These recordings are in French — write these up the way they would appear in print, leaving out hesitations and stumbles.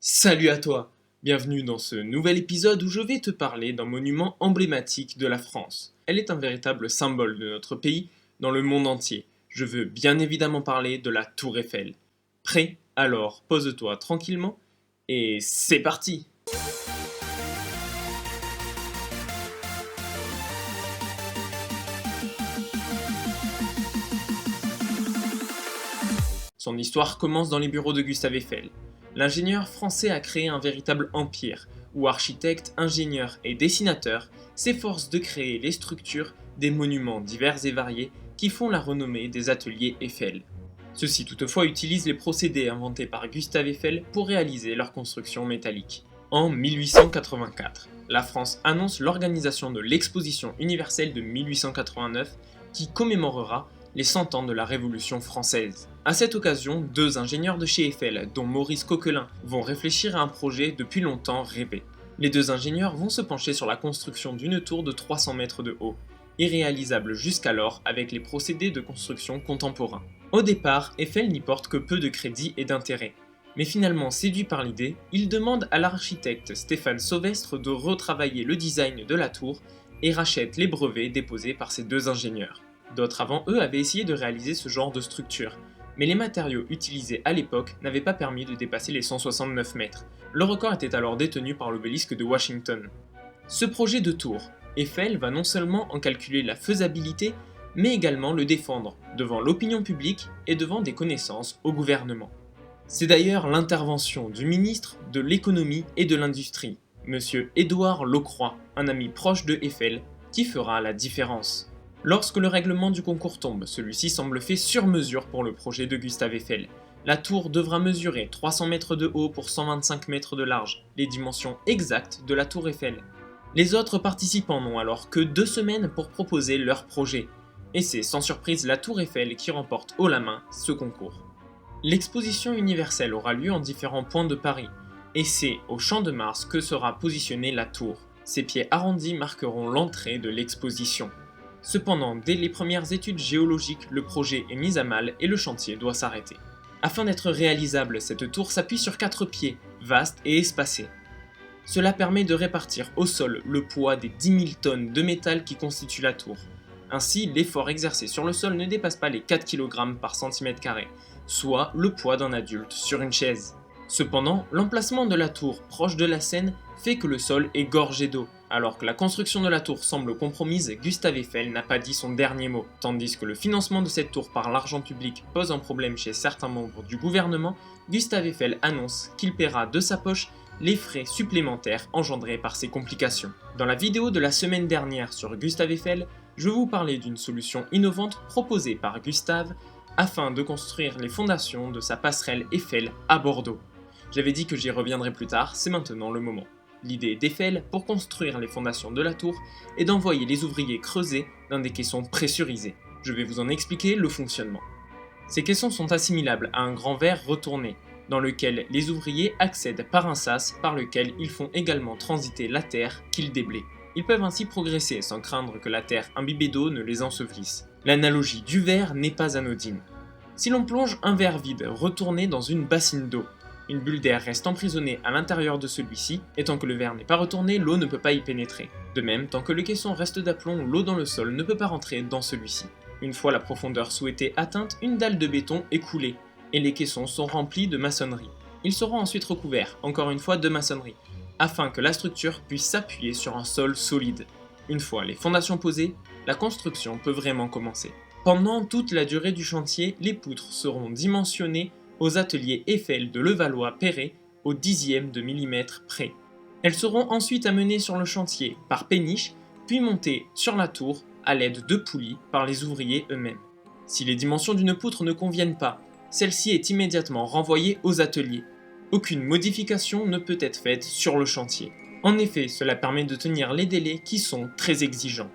Salut à toi, bienvenue dans ce nouvel épisode où je vais te parler d'un monument emblématique de la France. Elle est un véritable symbole de notre pays dans le monde entier. Je veux bien évidemment parler de la Tour Eiffel. Prêt? Alors pose-toi tranquillement et c'est parti! Son histoire commence dans les bureaux de Gustave Eiffel. L'ingénieur français a créé un véritable empire, où architectes, ingénieurs et dessinateurs s'efforcent de créer les structures des monuments divers et variés qui font la renommée des ateliers Eiffel. Ceux-ci toutefois utilisent les procédés inventés par Gustave Eiffel pour réaliser leur construction métallique. En 1884, la France annonce l'organisation de l'Exposition universelle de 1889 qui commémorera les 100 ans de la Révolution française. À cette occasion, deux ingénieurs de chez Eiffel, dont Maurice Coquelin, vont réfléchir à un projet depuis longtemps rêvé. Les deux ingénieurs vont se pencher sur la construction d'une tour de 300 mètres de haut, irréalisable jusqu'alors avec les procédés de construction contemporains. Au départ, Eiffel n'y porte que peu de crédit et d'intérêt. Mais finalement séduit par l'idée, il demande à l'architecte Stéphane Sauvestre de retravailler le design de la tour et rachète les brevets déposés par ces deux ingénieurs. D'autres avant eux avaient essayé de réaliser ce genre de structure, mais les matériaux utilisés à l'époque n'avaient pas permis de dépasser les 169 mètres. Le record était alors détenu par l'obélisque de Washington. Ce projet de tour, Eiffel va non seulement en calculer la faisabilité, mais également le défendre devant l'opinion publique et devant des connaissances au gouvernement. C'est d'ailleurs l'intervention du ministre de l'économie et de l'industrie, M. Édouard Locroix, un ami proche de Eiffel, qui fera la différence. Lorsque le règlement du concours tombe, celui-ci semble fait sur mesure pour le projet de Gustave Eiffel. La tour devra mesurer 300 mètres de haut pour 125 mètres de large, les dimensions exactes de la tour Eiffel. Les autres participants n'ont alors que 2 semaines pour proposer leur projet. Et c'est sans surprise la tour Eiffel qui remporte haut la main ce concours. L'exposition universelle aura lieu en différents points de Paris, et c'est au Champ de Mars que sera positionnée la tour. Ses pieds arrondis marqueront l'entrée de l'exposition. Cependant, dès les premières études géologiques, le projet est mis à mal et le chantier doit s'arrêter. Afin d'être réalisable, cette tour s'appuie sur 4 pieds, vastes et espacés. Cela permet de répartir au sol le poids des 10 000 tonnes de métal qui constituent la tour. Ainsi, l'effort exercé sur le sol ne dépasse pas les 4 kg par cm², soit le poids d'un adulte sur une chaise. Cependant, l'emplacement de la tour proche de la Seine fait que le sol est gorgé d'eau. Alors que la construction de la tour semble compromise, Gustave Eiffel n'a pas dit son dernier mot. Tandis que le financement de cette tour par l'argent public pose un problème chez certains membres du gouvernement, Gustave Eiffel annonce qu'il paiera de sa poche les frais supplémentaires engendrés par ces complications. Dans la vidéo de la semaine dernière sur Gustave Eiffel, je vais vous parler d'une solution innovante proposée par Gustave afin de construire les fondations de sa passerelle Eiffel à Bordeaux. J'avais dit que j'y reviendrai plus tard, c'est maintenant le moment. L'idée d'Eiffel pour construire les fondations de la tour est d'envoyer les ouvriers creuser dans des caissons pressurisés. Je vais vous en expliquer le fonctionnement. Ces caissons sont assimilables à un grand verre retourné, dans lequel les ouvriers accèdent par un sas par lequel ils font également transiter la terre qu'ils déblaient. Ils peuvent ainsi progresser sans craindre que la terre imbibée d'eau ne les ensevelisse. L'analogie du verre n'est pas anodine. Si l'on plonge un verre vide retourné dans une bassine d'eau, une bulle d'air reste emprisonnée à l'intérieur de celui-ci, et tant que le verre n'est pas retourné, l'eau ne peut pas y pénétrer. De même, tant que le caisson reste d'aplomb, l'eau dans le sol ne peut pas rentrer dans celui-ci. Une fois la profondeur souhaitée atteinte, une dalle de béton est coulée, et les caissons sont remplis de maçonnerie. Ils seront ensuite recouverts, encore une fois de maçonnerie, afin que la structure puisse s'appuyer sur un sol solide. Une fois les fondations posées, la construction peut vraiment commencer. Pendant toute la durée du chantier, les poutres seront dimensionnées aux ateliers Eiffel de Levallois-Perret au 10e de millimètre près. Elles seront ensuite amenées sur le chantier par péniche, puis montées sur la tour à l'aide de poulies par les ouvriers eux-mêmes. Si les dimensions d'une poutre ne conviennent pas, celle-ci est immédiatement renvoyée aux ateliers. Aucune modification ne peut être faite sur le chantier. En effet, cela permet de tenir les délais qui sont très exigeants.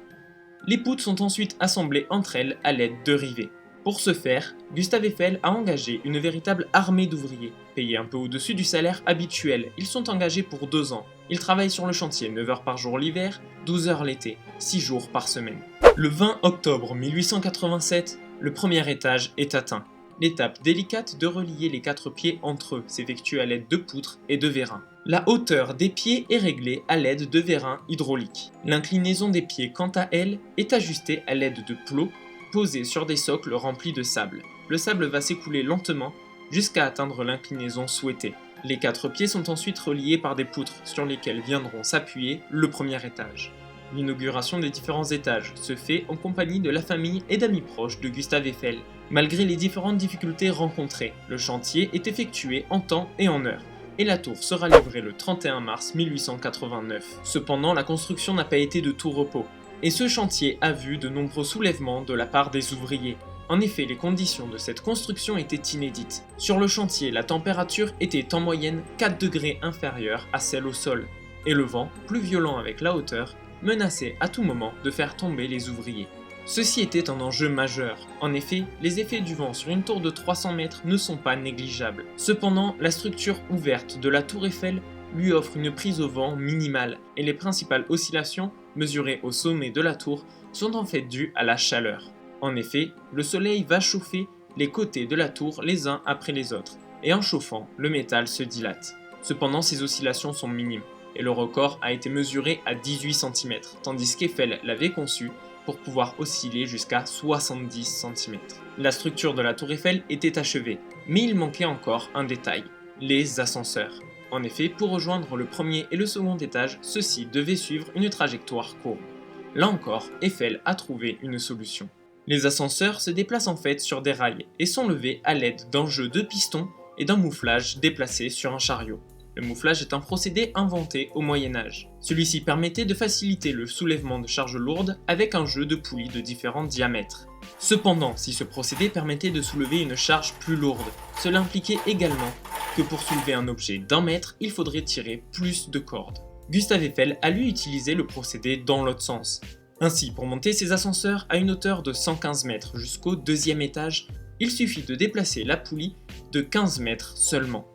Les poutres sont ensuite assemblées entre elles à l'aide de rivets. Pour ce faire, Gustave Eiffel a engagé une véritable armée d'ouvriers. Payés un peu au-dessus du salaire habituel, ils sont engagés pour 2 ans. Ils travaillent sur le chantier 9 heures par jour l'hiver, 12 heures l'été, 6 jours par semaine. Le 20 octobre 1887, le premier étage est atteint. L'étape délicate de relier les 4 pieds entre eux s'effectue à l'aide de poutres et de vérins. La hauteur des pieds est réglée à l'aide de vérins hydrauliques. L'inclinaison des pieds, quant à elle, est ajustée à l'aide de plots posés sur des socles remplis de sable. Le sable va s'écouler lentement jusqu'à atteindre l'inclinaison souhaitée. Les 4 pieds sont ensuite reliés par des poutres sur lesquelles viendront s'appuyer le premier étage. L'inauguration des différents étages se fait en compagnie de la famille et d'amis proches de Gustave Eiffel. Malgré les différentes difficultés rencontrées, le chantier est effectué en temps et en heure, et la tour sera livrée le 31 mars 1889. Cependant, la construction n'a pas été de tout repos, et ce chantier a vu de nombreux soulèvements de la part des ouvriers. En effet, les conditions de cette construction étaient inédites. Sur le chantier, la température était en moyenne 4 degrés inférieure à celle au sol, et le vent, plus violent avec la hauteur, menaçait à tout moment de faire tomber les ouvriers. Ceci était un enjeu majeur. En effet, les effets du vent sur une tour de 300 mètres ne sont pas négligeables. Cependant, la structure ouverte de la tour Eiffel lui offre une prise au vent minimale, et les principales oscillations, mesurées au sommet de la tour, sont en fait dues à la chaleur. En effet, le soleil va chauffer les côtés de la tour les uns après les autres, et en chauffant, le métal se dilate. Cependant, ces oscillations sont minimes, et le record a été mesuré à 18 cm, tandis qu'Eiffel l'avait conçu pour pouvoir osciller jusqu'à 70 cm. La structure de la tour Eiffel était achevée, mais il manquait encore un détail, les ascenseurs. En effet, pour rejoindre le premier et le second étage, ceux-ci devaient suivre une trajectoire courbe. Là encore, Eiffel a trouvé une solution. Les ascenseurs se déplacent en fait sur des rails et sont levés à l'aide d'un jeu de pistons et d'un mouflage déplacé sur un chariot. Le mouflage est un procédé inventé au Moyen-Âge. Celui-ci permettait de faciliter le soulèvement de charges lourdes avec un jeu de poulies de différents diamètres. Cependant, si ce procédé permettait de soulever une charge plus lourde, cela impliquait également que pour soulever un objet d'1 mètre, il faudrait tirer plus de cordes. Gustave Eiffel a lui utilisé le procédé dans l'autre sens. Ainsi, pour monter ces ascenseurs à une hauteur de 115 mètres jusqu'au 2e étage, il suffit de déplacer la poulie de 15 mètres seulement.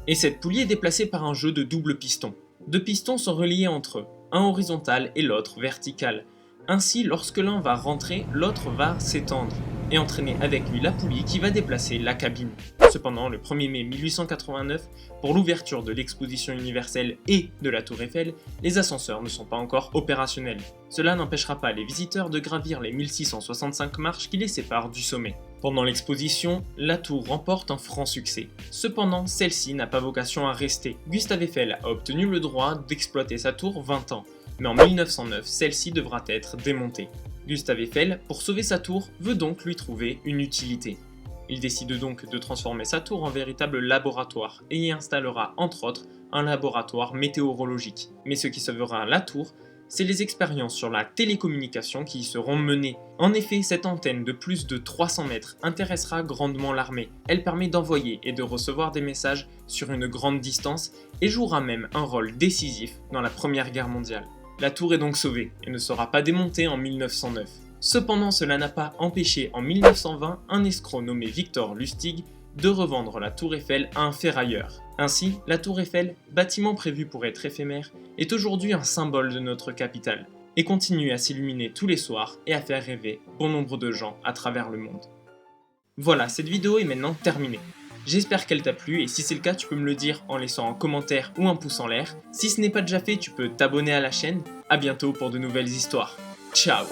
Et cette poulie est déplacée par un jeu de double piston. 2 pistons sont reliés entre eux, un horizontal et l'autre vertical. Ainsi, lorsque l'un va rentrer, l'autre va s'étendre et entraîner avec lui la poulie qui va déplacer la cabine. Cependant, le 1er mai 1889, pour l'ouverture de l'exposition universelle et de la tour Eiffel, les ascenseurs ne sont pas encore opérationnels. Cela n'empêchera pas les visiteurs de gravir les 1665 marches qui les séparent du sommet. Pendant l'exposition, la tour remporte un franc succès. Cependant, celle-ci n'a pas vocation à rester. Gustave Eiffel a obtenu le droit d'exploiter sa tour 20 ans, mais en 1909, celle-ci devra être démontée. Gustave Eiffel, pour sauver sa tour, veut donc lui trouver une utilité. Il décide donc de transformer sa tour en véritable laboratoire et y installera entre autres un laboratoire météorologique. Mais ce qui sauvera la tour, c'est les expériences sur la télécommunication qui y seront menées. En effet, cette antenne de plus de 300 mètres intéressera grandement l'armée. Elle permet d'envoyer et de recevoir des messages sur une grande distance et jouera même un rôle décisif dans la Première Guerre mondiale. La tour est donc sauvée et ne sera pas démontée en 1909. Cependant, cela n'a pas empêché en 1920 un escroc nommé Victor Lustig de revendre la tour Eiffel à un ferrailleur. Ainsi, la tour Eiffel, bâtiment prévu pour être éphémère, est aujourd'hui un symbole de notre capitale et continue à s'illuminer tous les soirs et à faire rêver bon nombre de gens à travers le monde. Voilà, cette vidéo est maintenant terminée. J'espère qu'elle t'a plu et si c'est le cas, tu peux me le dire en laissant un commentaire ou un pouce en l'air. Si ce n'est pas déjà fait, tu peux t'abonner à la chaîne. A bientôt pour de nouvelles histoires. Ciao!